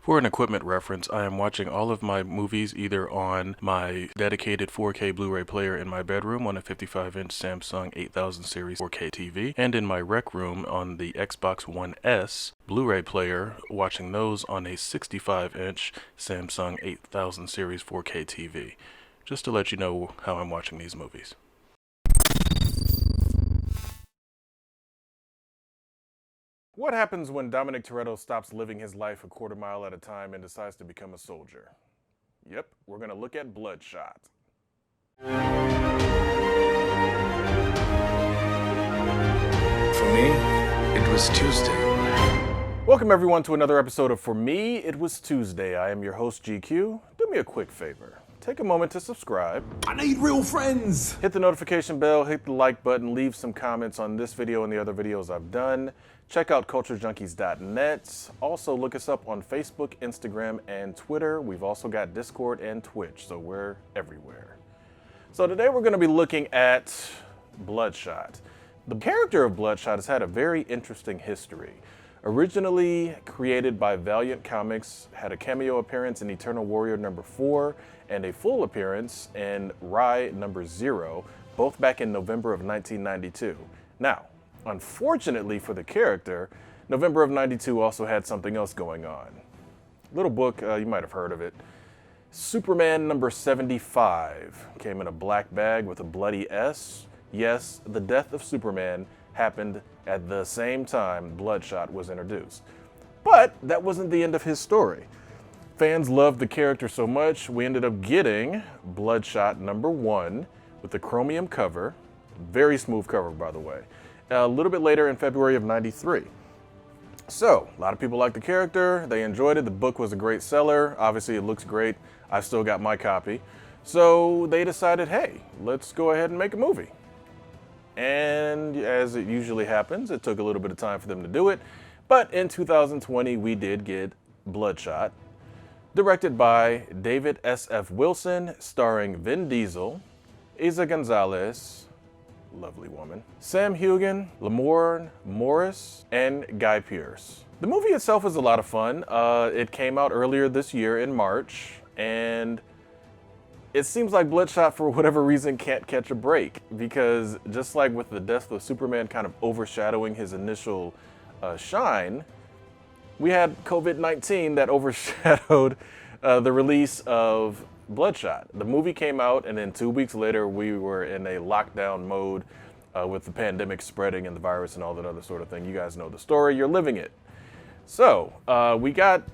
For an equipment reference, I am watching all of my movies either on my dedicated 4K Blu-ray player in my bedroom on a 55-inch Samsung 8000 series 4K TV, and in my rec room on the Xbox One S Blu-ray player, watching those on a 65-inch Samsung 8000 series 4K TV. Just to let you know how I'm watching these movies. What happens when Dominic Toretto stops living his life a quarter mile at a time and decides to become a soldier? Yep, we're going to look at Bloodshot. For me, it was Tuesday. Welcome everyone to another episode of For Me, It Was Tuesday. I am your host, GQ. Do me a quick favor. Take a moment to subscribe. I need real friends! Hit the notification bell, hit the like button, leave some comments on this video and the other videos I've done. Check out culturejunkies.net. Also look us up on Facebook, Instagram, and Twitter. We've also got Discord and Twitch, so we're everywhere. So today we're going to be looking at Bloodshot. The character of Bloodshot has had a very interesting history. Originally created by Valiant Comics, had a cameo appearance in Eternal Warrior #4 and a full appearance in Rai #0, both back in November of 1992. Now, unfortunately for the character, November of '92 also had something else going on. Little book, you might have heard of it. Superman #75 came in a black bag with a bloody S. Yes, the death of Superman happened at the same time Bloodshot was introduced. But that wasn't the end of his story. Fans loved the character so much, we ended up getting Bloodshot #1 with the chromium cover. Very smooth cover, by the way. A little bit later in February of '93. So, a lot of people liked the character, they enjoyed it, the book was a great seller, obviously it looks great, I've still got my copy. So they decided, hey, let's go ahead and make a movie. And as it usually happens, it took a little bit of time for them to do it, but in 2020 we did get Bloodshot, directed by David S.F. Wilson, starring Vin Diesel, Eiza Gonalez, lovely woman, Sam Heughan, Lamorne, Morris, and Guy Pearce. The movie itself is a lot of fun. It came out earlier this year in March, and it seems like Bloodshot, for whatever reason, can't catch a break, because just like with the death of Superman kind of overshadowing his initial shine, we had COVID-19 that overshadowed the release of Bloodshot. The movie came out, and then 2 weeks later, we were in a lockdown mode with the pandemic spreading and the virus and all that other sort of thing. You guys know the story. You're living it. So we got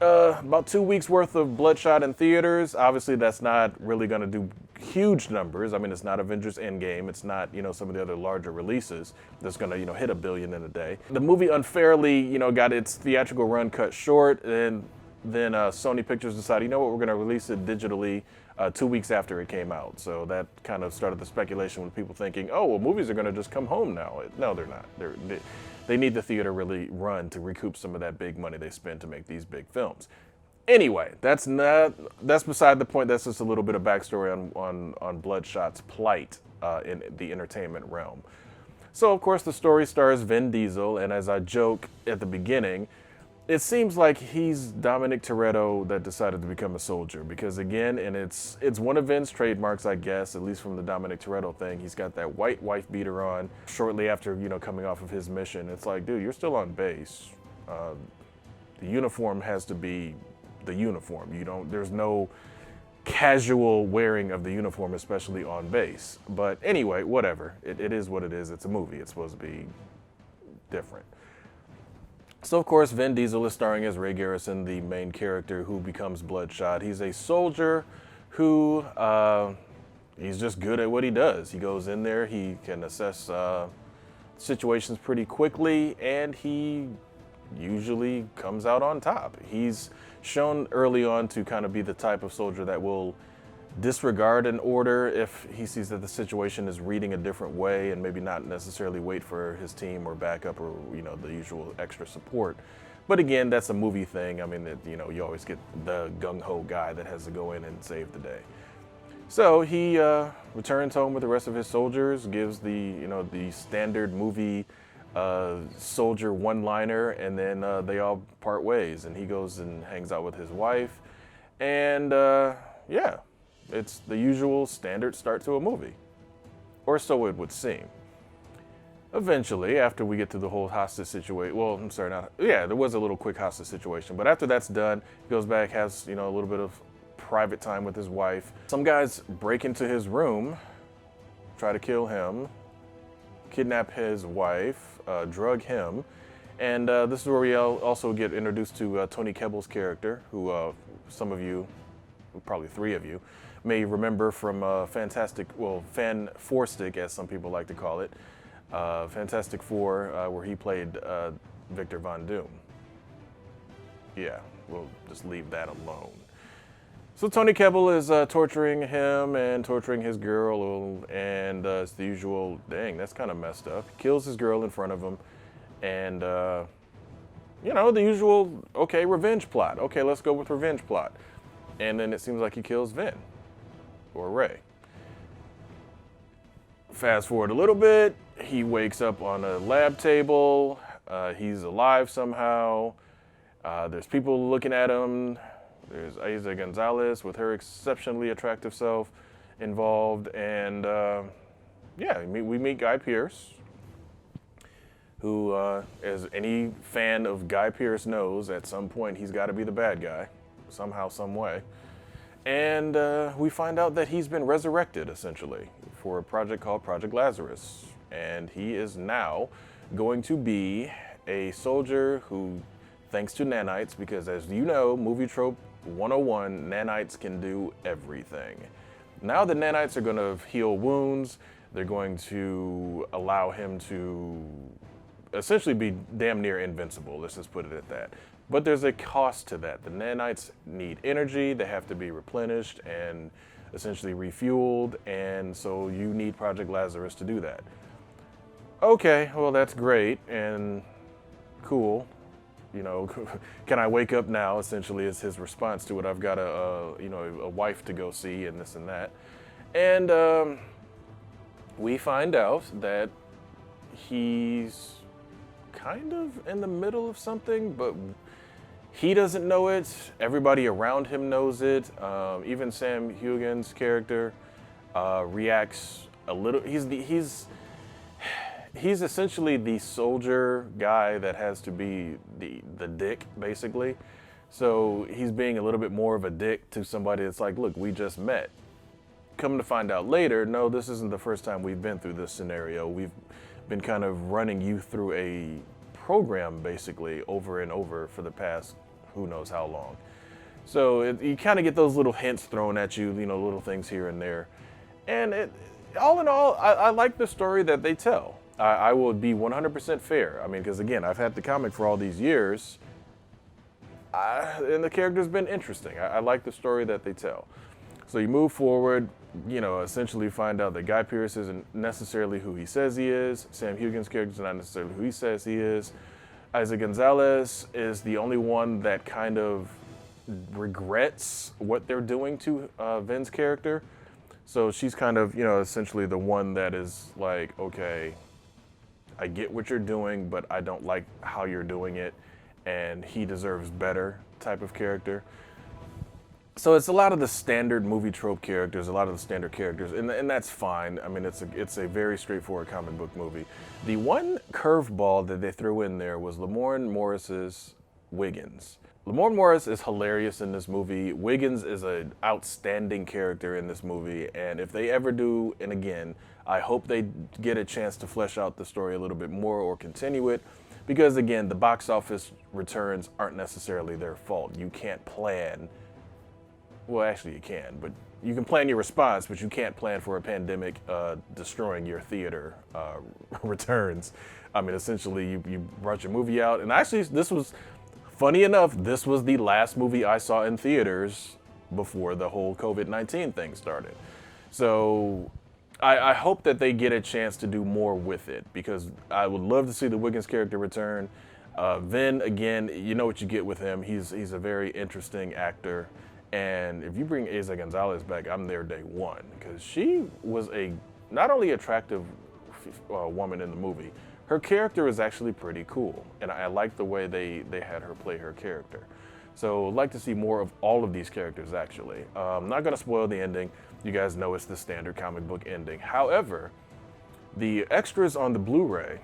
about 2 weeks worth of Bloodshot in theaters. Obviously, that's not really going to do huge numbers. I mean, it's not Avengers Endgame. It's not, some of the other larger releases that's going to, hit $1 billion in a day. The movie unfairly, got its theatrical run cut short, and then Sony Pictures decided, we're going to release it digitally 2 weeks after it came out. So that kind of started the speculation with people thinking, oh, well, movies are going to just come home now. No, they're not. They need the theater really run to recoup some of that big money they spend to make these big films. Anyway, that's beside the point. That's just a little bit of backstory on Bloodshot's plight in the entertainment realm. So, of course, the story stars Vin Diesel, and as I joke at the beginning, it seems like he's Dominic Toretto that decided to become a soldier, because again, and it's one of Vin's trademarks, I guess, at least from the Dominic Toretto thing. He's got that white wife beater on shortly after, coming off of his mission. It's like, dude, you're still on base. The uniform has to be the uniform. There's no casual wearing of the uniform, especially on base. But anyway, whatever. It is what it is. It's a movie. It's supposed to be different. So, of course, Vin Diesel is starring as Ray Garrison, the main character who becomes Bloodshot. He's a soldier who, he's just good at what he does. He goes in there, he can assess situations pretty quickly, and he usually comes out on top. He's shown early on to kind of be the type of soldier that will disregard an order if he sees that the situation is reading a different way, and maybe not necessarily wait for his team or backup or the usual extra support. But again, that's a movie thing. I mean, you always get the gung-ho guy that has to go in and save the day. So he returns home with the rest of his soldiers, gives the the standard movie soldier one-liner, and then they all part ways, and he goes and hangs out with his wife, and yeah, it's the usual standard start to a movie, or so it would seem. Eventually, after we get to the whole hostage situation, well, I'm sorry, there was a little quick hostage situation, but after that's done, he goes back, has, a little bit of private time with his wife. Some guys break into his room, try to kill him, kidnap his wife, drug him, and this is where we also get introduced to Tony Kebbell's character, who some of you, probably three of you, may remember from Fan Four Stick, as some people like to call it, Fantastic Four, where he played Victor Von Doom. Yeah, we'll just leave that alone. So Tony Kebbell is torturing him and torturing his girl, and it's the usual, dang, that's kind of messed up. He kills his girl in front of him, and, the usual, okay, revenge plot. Okay, let's go with revenge plot. And then it seems like he kills Vin, or Ray. Fast forward a little bit, he wakes up on a lab table, he's alive somehow, there's people looking at him. There's Eiza Gonalez with her exceptionally attractive self involved, and we meet Guy Pearce, who, as any fan of Guy Pearce knows, at some point he's got to be the bad guy, somehow, some way. And we find out that he's been resurrected, essentially, for a project called Project Lazarus, and he is now going to be a soldier who, thanks to nanites, because as you know, movie trope 101, nanites can do everything. Now the nanites are going to heal wounds. They're going to allow him to essentially be damn near invincible. Let's just put it at that. But there's a cost to that. The nanites need energy. They have to be replenished and essentially refueled. And so you need Project Lazarus to do that. Okay, well, that's great and cool. Can I wake up now, essentially, is his response to it. I've got a wife to go see and this and that. And we find out that he's kind of in the middle of something, but he doesn't know it. Everybody around him knows it. Even Sam Heughan's character reacts a little. He's essentially the soldier guy that has to be the dick, basically. So he's being a little bit more of a dick to somebody that's like, look, we just met. Come to find out later, no, this isn't the first time we've been through this scenario. We've been kind of running you through a program, basically, over and over for the past who knows how long. So you kind of get those little hints thrown at you, little things here and there. And all in all, I like the story that they tell. I will be 100% fair. I mean, because again, I've had the comic for all these years, and the character's been interesting. I like the story that they tell. So you move forward, essentially find out that Guy Pearce isn't necessarily who he says he is. Sam Heughan's character is not necessarily who he says he is. Eiza Gonalez is the only one that kind of regrets what they're doing to Vin's character. So she's kind of, essentially the one that is like, okay, I get what you're doing, but I don't like how you're doing it, and he deserves better type of character. So it's a lot of the standard movie trope characters, a lot of the standard characters, and that's fine. I mean, it's a very straightforward comic book movie. The one curveball that they threw in there was Lamorne Morris's Wiggins. Lamorne Morris is hilarious in this movie. Wiggins is an outstanding character in this movie, and if they ever do, and again, I hope they get a chance to flesh out the story a little bit more or continue it, because again, the box office returns aren't necessarily their fault. You can't plan, well, actually you can, but you can plan your response, but you can't plan for a pandemic destroying your theater returns. I mean, essentially, you brought your movie out, and actually, this was, funny enough, this was the last movie I saw in theaters before the whole COVID-19 thing started. So I hope that they get a chance to do more with it, because I would love to see the Wiggins character return. Vin, again, you know what you get with him. He's a very interesting actor. And if you bring Eiza Gonalez back, I'm there day one, because she was a not only attractive woman in the movie, her character is actually pretty cool, and I like the way they had her play her character. So I'd like to see more of all of these characters, actually. I'm not going to spoil the ending. You guys know it's the standard comic book ending. However, the extras on the Blu-ray,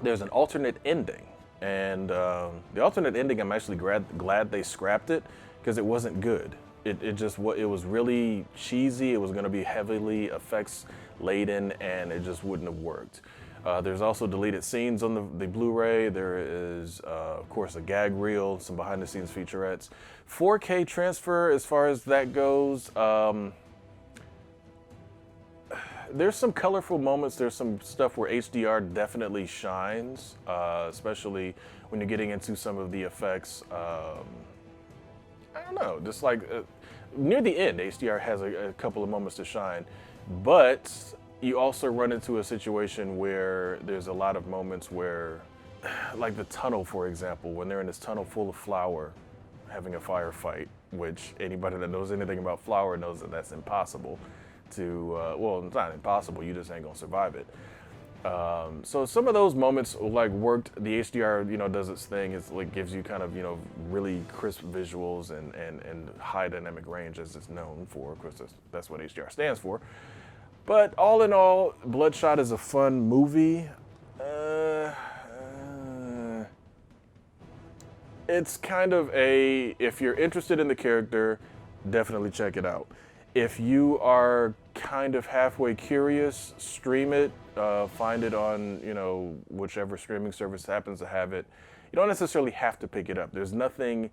there's an alternate ending. And the alternate ending, I'm actually glad they scrapped it, because it wasn't good. It was really cheesy. It was going to be heavily effects laden, and it just wouldn't have worked. There's also deleted scenes on the Blu-ray. There is, of course, a gag reel, some behind-the-scenes featurettes. 4K transfer, as far as that goes, there's some colorful moments. There's some stuff where HDR definitely shines, especially when you're getting into some of the effects. I don't know, just like near the end, HDR has a couple of moments to shine, but you also run into a situation where there's a lot of moments where, like the tunnel, for example, when they're in this tunnel full of flour having a firefight, which anybody that knows anything about flour knows that that's impossible to, well, it's not impossible, you just ain't gonna survive it. So some of those moments like worked. The HDR, does its thing. It's like gives you kind of, really crisp visuals and high dynamic range, as it's known for. Of course, that's what HDR stands for. But all in all, Bloodshot is a fun movie. It's kind of if you're interested in the character, definitely check it out. If you are kind of halfway curious, stream it, find it on, whichever streaming service happens to have it. You don't necessarily have to pick it up. There's nothing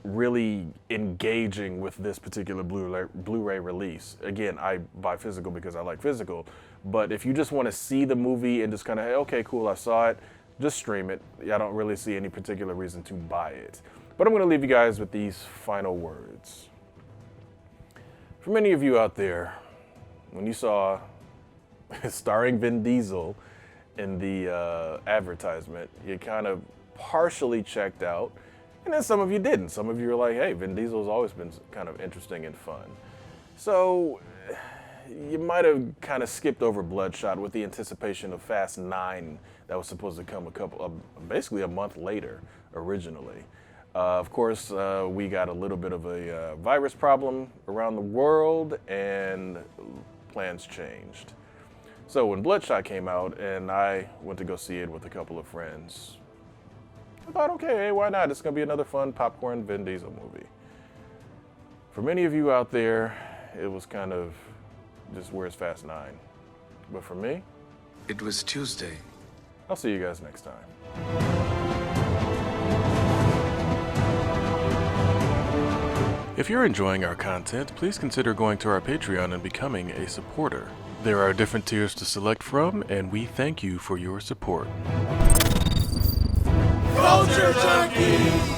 really engaging with this particular Blu-ray release. Again, I buy physical because I like physical, but if you just want to see the movie and just kind of, hey, okay, cool, I saw it, just stream it. I don't really see any particular reason to buy it. But I'm going to leave you guys with these final words. For many of you out there, when you saw starring Vin Diesel in the advertisement, you kind of partially checked out, and then some of you didn't. Some of you were like, hey, Vin Diesel's always been kind of interesting and fun. So you might have kind of skipped over Bloodshot with the anticipation of Fast 9 that was supposed to come basically a month later originally. Of course, we got a little bit of a virus problem around the world, and plans changed. So when Bloodshot came out and I went to go see it with a couple of friends, I thought, okay, hey, why not? It's going to be another fun popcorn Vin Diesel movie. For many of you out there, it was kind of just, where's Fast 9? But for me, It was Tuesday. I'll see you guys next time. If you're enjoying our content, please consider going to our Patreon and becoming a supporter. There are different tiers to select from, and we thank you for your support. Culture Junkies!